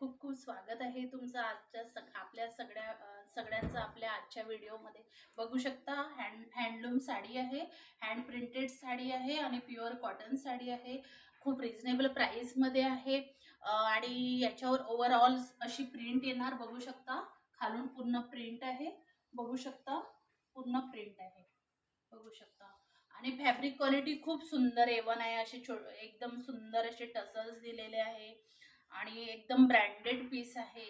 खूप खूप स्वागत आहे तुमचं आजच्या आपल्या सगळ्यांचं आपल्या आजच्या व्हिडिओमध्ये. बघू शकता हँडलूम साडी आहे, हँड प्रिंटेड साडी आहे आणि प्युअर कॉटन साडी आहे. खूप रिझनेबल प्राईसमध्ये आहे आणि याच्यावर ओव्हरऑल अशी प्रिंट येणार. बघू शकता, खालून पूर्ण प्रिंट आहे. बघू शकता, पूर्ण प्रिंट आहे. बघू शकता आणि फॅब्रिक क्वालिटी खूप सुंदर A1 आहे. असे एकदम सुंदर असे टसल्स दिलेले आहे आणि एकदम ब्रँडेड पीस आहे.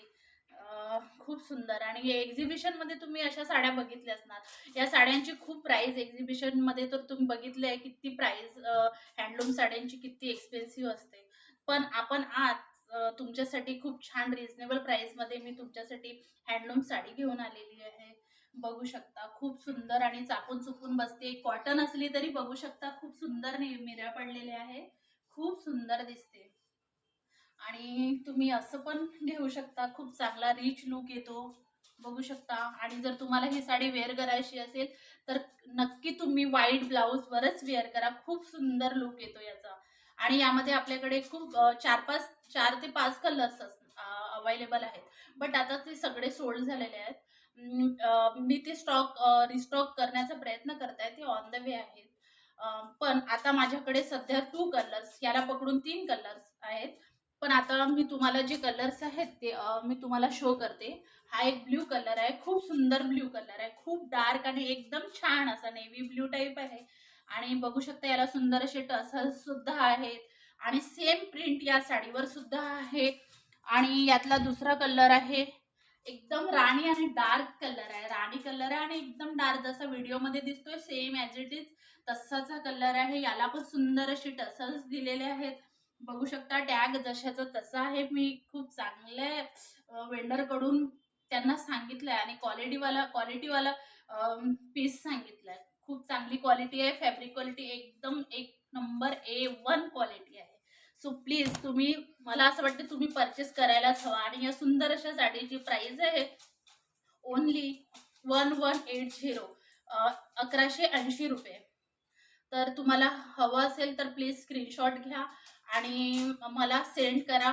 खूप सुंदर. आणि एक्झिबिशन मध्ये तुम्ही अशा साड्या बघितल्या असणार. या साड्यांची खूप प्राइस एक्झिबिशन मध्ये तर तुम्ही बघितले आहे किती प्राइस. हँडलूम साड्यांची किती एक्सपेन्सिव्ह असते. पण आपण आज तुमच्यासाठी खूप छान रिझनेबल प्राइस मध्ये मी तुमच्यासाठी हँडलूम साडी घेऊन आलेली आहे. बघू शकता, खूप सुंदर आणि चापून चुपून बसते. कॉटन असली तरी बघू शकता खूप सुंदर मिऱ्या पडलेल्या आहे. खूप सुंदर दिसते आणि तुम्ही असं पण घेऊ शकता. खूप चांगला रिच लुक येतो. बघू शकता. आणि जर तुम्हाला ही साडी वेअर करायची असेल तर नक्की तुम्ही व्हाईट ब्लाऊज वरच वेअर करा. खूप सुंदर लुक येतो याचा. आणि यामध्ये आपल्याकडे खूप 4 ते 5 कलर्स अवेलेबल आहेत. बट आता ते सगळे सोल्ड झालेले आहेत. मी ते रिस्टॉक करण्याचा प्रयत्न करताय. ते ऑन द वे आहेत. पण आता माझ्याकडे सध्या 2 कलर्स, याला पकडून 3 कलर्स आहेत. पण आता मी तुम्हाला जे कलर्स आहेत ते मी तुम्हाला शो करते. हा एक ब्ल्यू कलर आहे. खूप सुंदर ब्ल्यू कलर आहे. खूप डार्क आणि एकदम छान असा नेव्ही ब्ल्यू टाइप आहे. आणि बघू शकता याला सुंदर असे टसल्स सुद्धा आहेत. आणि सेम प्रिंट या साडीवर सुद्धा आहे. आणि यातला दुसरा कलर आहे एकदम राणी आणि डार्क कलर आहे. राणी कलर आहे आणि एकदम डार्क जसा व्हिडिओमध्ये दिसतोय सेम ॲज इट इज तसाचा कलर आहे. याला पण सुंदर असे टसल्स दिलेले आहेत. बघू शकता टॅग जशाचा तसा आहे. मी खूप चांगल्या वेंडर कडून त्यांना सांगितलंय आणि क्वालिटीवाला पीस सांगितलाय. खूप चांगली क्वालिटी आहे. फॅब्रिक क्वालिटी एकदम एक नंबर A1 क्वालिटी आहे. सो प्लीज तुम्ही, मला असं वाटतं तुम्ही परचेस करायलाच हवा. आणि या सुंदर अशा साडीची प्राइस आहे ओनली 1180, 1180 रुपये. तर तुम्हाला हवं असेल तर प्लीज स्क्रीनशॉट घ्या आणि मला सेंड करा,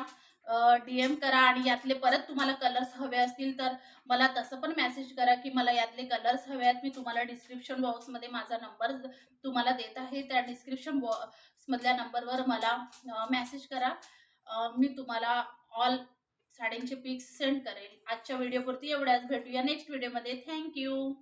DM करा. आणि यातले परत तुम्हाला कलर्स हवे असतील तर मला तसं पण मेसेज करा की मला यातले कलर्स हवे आहेत. मी तुम्हाला डिस्क्रिप्शन बॉक्समध्ये माझा नंबर तुम्हाला देत आहे. त्या डिस्क्रिप्शन बॉक्समधल्या नंबरवर मला मेसेज करा. मी तुम्हाला ऑल साड्यांचे पिक्स सेंड करेल. आजच्या व्हिडिओपुरती एवढ्याच. भेटूया नेक्स्ट व्हिडिओमध्ये. थँक्यू.